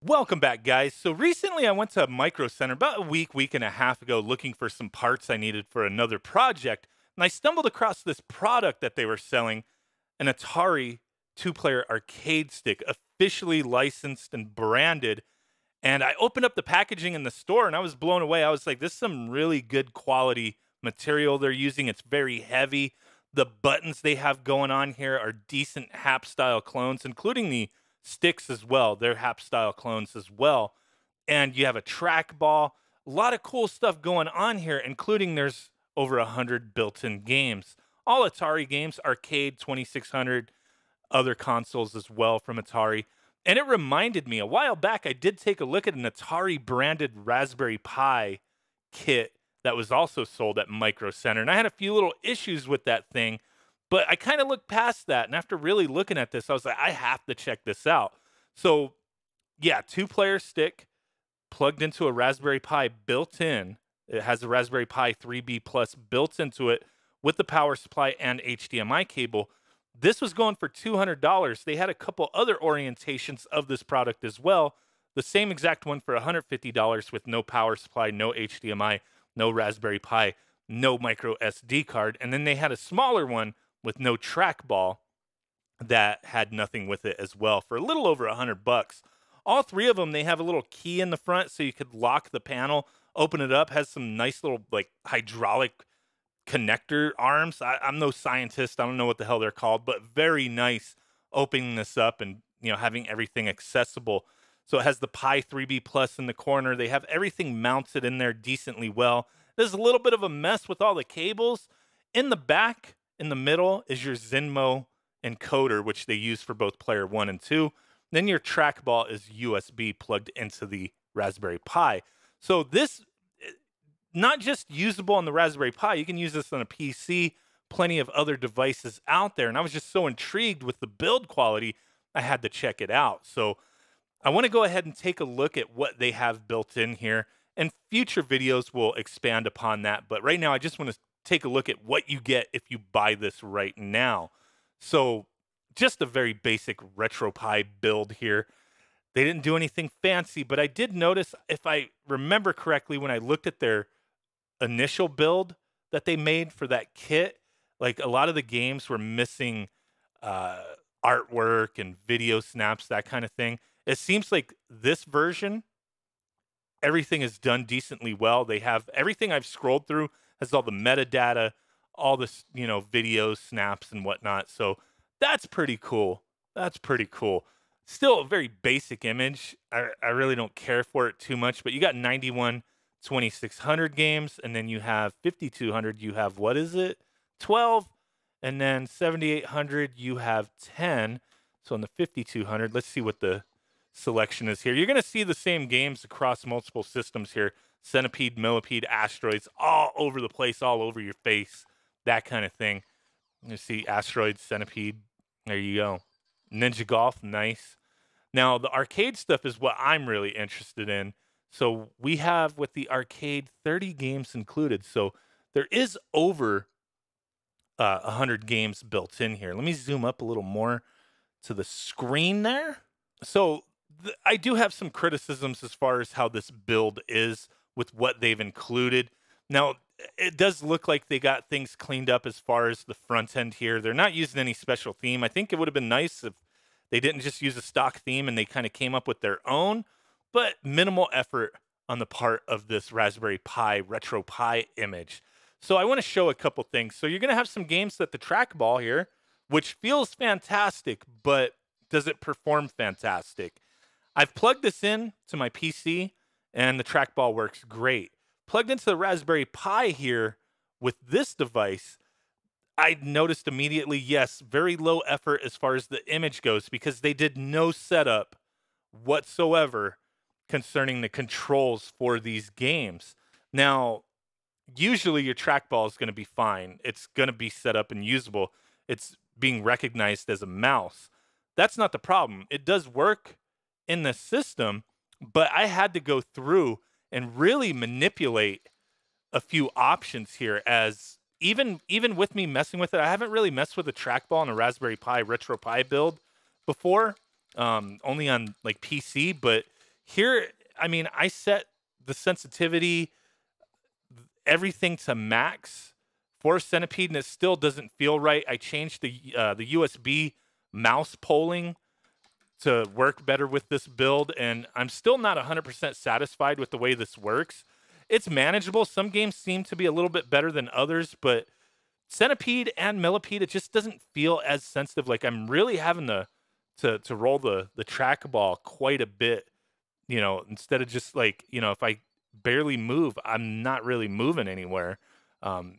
Welcome back, guys. So recently I went to Micro Center about a week and a half ago looking for some parts I needed for another project. And I stumbled across this product that they were selling, an Atari two-player arcade stick, officially licensed and branded. And I opened up the packaging in the store and I was blown away. I was like, this is some really good quality material they're using. It's very heavy. The buttons they have going on here are decent Hap style clones, including the sticks as well. They're Hap style clones as well. And you have a trackball. A lot of cool stuff going on here, including there's over 100 built-in games. All Atari games, arcade, 2600, other consoles as well from Atari. And it reminded me, a while back, I did take a look at an Atari branded Raspberry Pi kit that was also sold at Micro Center. And I had a few little issues with that thing, but I kind of looked past that. And after really looking at this, I was like, I have to check this out. So, yeah, two-player stick plugged into a Raspberry Pi built in. It has a Raspberry Pi 3B Plus built into it with the power supply and HDMI cable. This was going for $200. They had a couple other orientations of this product as well. The same exact one for $150 with no power supply, no HDMI, no Raspberry Pi, no micro SD card. And then they had a smaller one with no trackball that had nothing with it as well for a little over $100. All three of them, they have a little key in the front so you could lock the panel, open it up, has some nice little like hydraulic connector arms. I'm no scientist. I don't know what the hell they're called, but very nice opening this up and, having everything accessible. So it has the Pi 3B Plus in the corner. They have everything mounted in there decently well. There's a little bit of a mess with all the cables. In the back, in the middle, is your Zenmo encoder, which they use for both player 1 and 2. Then your trackball is USB plugged into the Raspberry Pi. So this, not just usable on the Raspberry Pi, you can use this on a PC, plenty of other devices out there. And I was just so intrigued with the build quality, I had to check it out. So I want to go ahead and take a look at what they have built in here. And future videos will expand upon that. But right now, I just want to take a look at what you get if you buy this right now. So just a very basic RetroPie build here. They didn't do anything fancy, but I did notice, if I remember correctly, when I looked at their initial build that they made for that kit, like a lot of the games were missing artwork and video snaps, that kind of thing. It seems like this version, everything is done decently well. They have everything I've scrolled through has all the metadata, all this, videos, snaps and whatnot. So that's pretty cool. That's pretty cool. Still a very basic image. I really don't care for it too much, but you got 91 2600 games, and then you have 5200, you have, what is it? 12, and then 7800, you have 10. So on the 5200, let's see what the selection is here. You're going to see the same games across multiple systems here. Centipede, Millipede, Asteroids, all over the place, all over your face, that kind of thing. You see Asteroids, Centipede, there you go. Ninja Golf, nice. Now, the arcade stuff is what I'm really interested in. So we have, with the arcade, 30 games included. So there is over 100 games built in here. Let me zoom up a little more to the screen there. So I do have some criticisms as far as how this build is with what they've included. Now, it does look like they got things cleaned up as far as the front end here. They're not using any special theme. I think it would have been nice if they didn't just use a stock theme and they kind of came up with their own, but minimal effort on the part of this Raspberry Pi RetroPie image. So I want to show a couple things. So you're going to have some games that the trackball here, which feels fantastic, but does it perform fantastic? I've plugged this in to my PC and the trackball works great. Plugged into the Raspberry Pi here with this device, I noticed immediately, yes, very low effort as far as the image goes because they did no setup whatsoever concerning the controls for these games. Now, usually your trackball is going to be fine. It's going to be set up and usable. It's being recognized as a mouse. That's not the problem. It does work in the system, but I had to go through and really manipulate a few options here, as even with me messing with it, I haven't really messed with a trackball on a Raspberry Pi RetroPie build before, only on like PC, but Here, I mean, I set the sensitivity, everything to max for Centipede, and it still doesn't feel right. I changed the USB mouse polling to work better with this build, and I'm still not 100% satisfied with the way this works. It's manageable. Some games seem to be a little bit better than others, but Centipede and Millipede, it just doesn't feel as sensitive. Like I'm really having to roll the trackball quite a bit, instead of just like, if I barely move, I'm not really moving anywhere.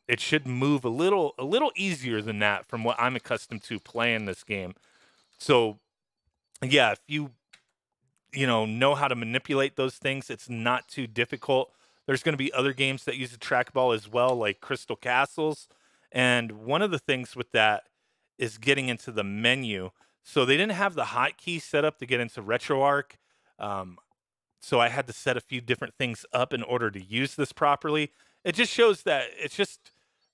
It should move a little easier than that from what I'm accustomed to playing this game. So yeah, if you know how to manipulate those things, it's not too difficult. There's going to be other games that use a trackball as well, like Crystal Castles. And one of the things with that is getting into the menu. So they didn't have the hotkey set up to get into RetroArch. Um, so I had to set a few different things up in order to use this properly. It just shows that it's just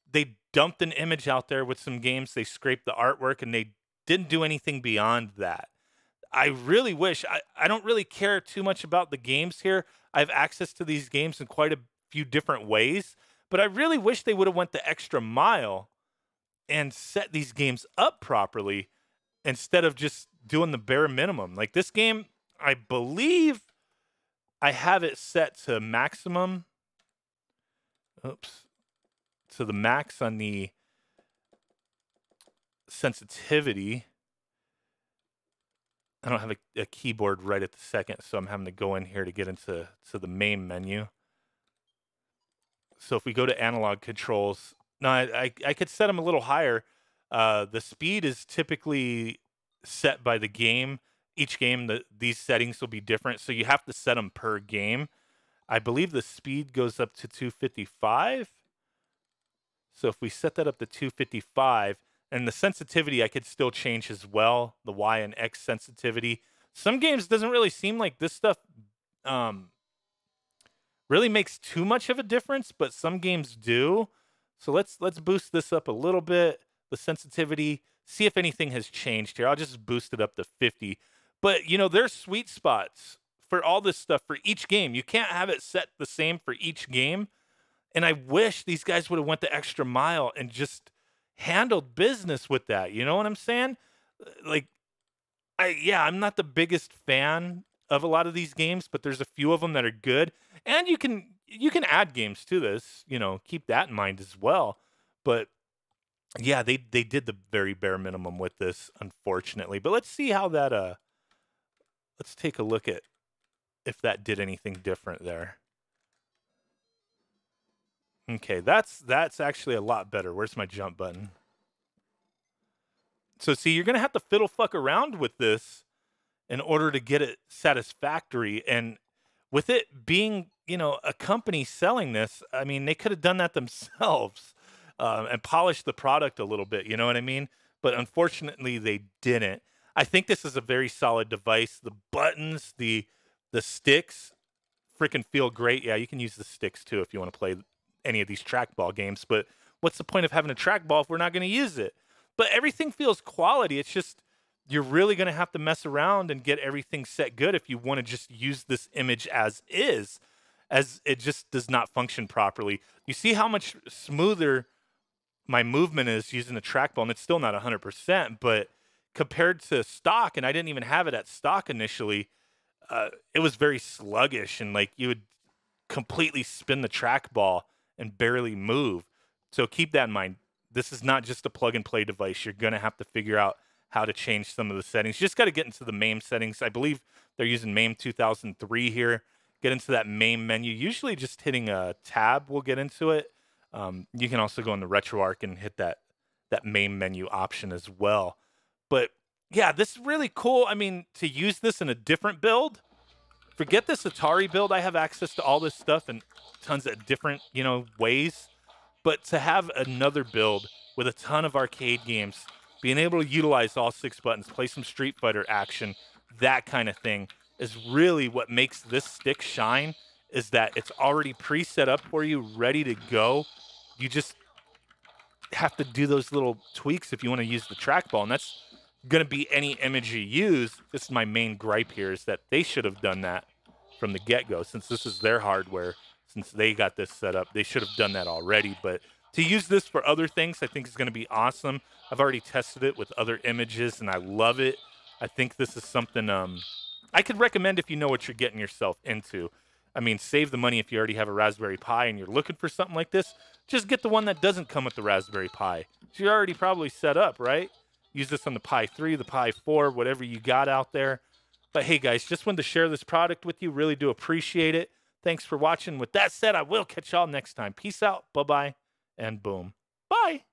they dumped an image out there with some games. They scraped the artwork and they didn't do anything beyond that. I really wish I don't really care too much about the games here. I have access to these games in quite a few different ways, but I really wish they would have went the extra mile and set these games up properly instead of just doing the bare minimum. Like this game, I believe I have it set to maximum. Oops. To the max on the sensitivity. I don't have a keyboard right at the second, so I'm having to go in here to get into the main menu. So if we go to analog controls, no, I could set them a little higher. The speed is typically set by the game. Each game, these settings will be different, so you have to set them per game. I believe the speed goes up to 255. So if we set that up to 255, and the sensitivity I could still change as well, the Y and X sensitivity. Some games doesn't really seem like this stuff really makes too much of a difference, but some games do. So let's boost this up a little bit, the sensitivity, see if anything has changed here. I'll just boost it up to 50. But, there's sweet spots for all this stuff for each game. You can't have it set the same for each game. And I wish these guys would have went the extra mile and just handled business with that. You know what I'm saying? Like, I'm not the biggest fan of a lot of these games, but there's a few of them that are good. And you can add games to this, keep that in mind as well. But yeah, they did the very bare minimum with this, unfortunately. But let's see how that let's take a look at if that did anything different there. Okay, that's actually a lot better. Where's my jump button? So see, you're going to have to fiddle fuck around with this in order to get it satisfactory. And with it being, a company selling this, I mean, they could have done that themselves and polished the product a little bit, you know what I mean? But unfortunately, they didn't. I think this is a very solid device. The buttons, the sticks freaking feel great. Yeah, you can use the sticks too if you want to play any of these trackball games, but what's the point of having a trackball if we're not going to use it? But everything feels quality. It's just you're really going to have to mess around and get everything set good if you want to just use this image as is, as it just does not function properly. You see how much smoother my movement is using the trackball, and it's still not 100%, but compared to stock, and I didn't even have it at stock initially, it was very sluggish, and like you would completely spin the trackball and barely move. So keep that in mind. This is not just a plug and play device. You're going to have to figure out how to change some of the settings. You just got to get into the MAME settings. I believe they're using MAME 2003 here. Get into that MAME menu. Usually just hitting a tab will get into it. You can also go into RetroArch and hit that MAME menu option as well. But yeah, this is really cool. I mean, to use this in a different build, forget this Atari build. I have access to all this stuff in tons of different, ways. But to have another build with a ton of arcade games, being able to utilize all 6 buttons, play some Street Fighter action, that kind of thing, is really what makes this stick shine, is that it's already pre-set up for you, ready to go. You just have to do those little tweaks if you want to use the trackball, and that's going to be any image you use. This is my main gripe here, is that they should have done that from the get-go. Since this is their hardware, since they got this set up, they should have done that already. But to use this for other things, I think is going to be awesome. I've already tested it with other images, and I love it. I think this is something I could recommend if you know what you're getting yourself into. I mean, save the money if you already have a Raspberry Pi and you're looking for something like this. Just get the one that doesn't come with the Raspberry Pi. So you're already probably set up, right? Use this on the Pi 3, the Pi 4, whatever you got out there. But hey, guys, just wanted to share this product with you. Really do appreciate it. Thanks for watching. With that said, I will catch y'all next time. Peace out. Bye-bye. And boom. Bye.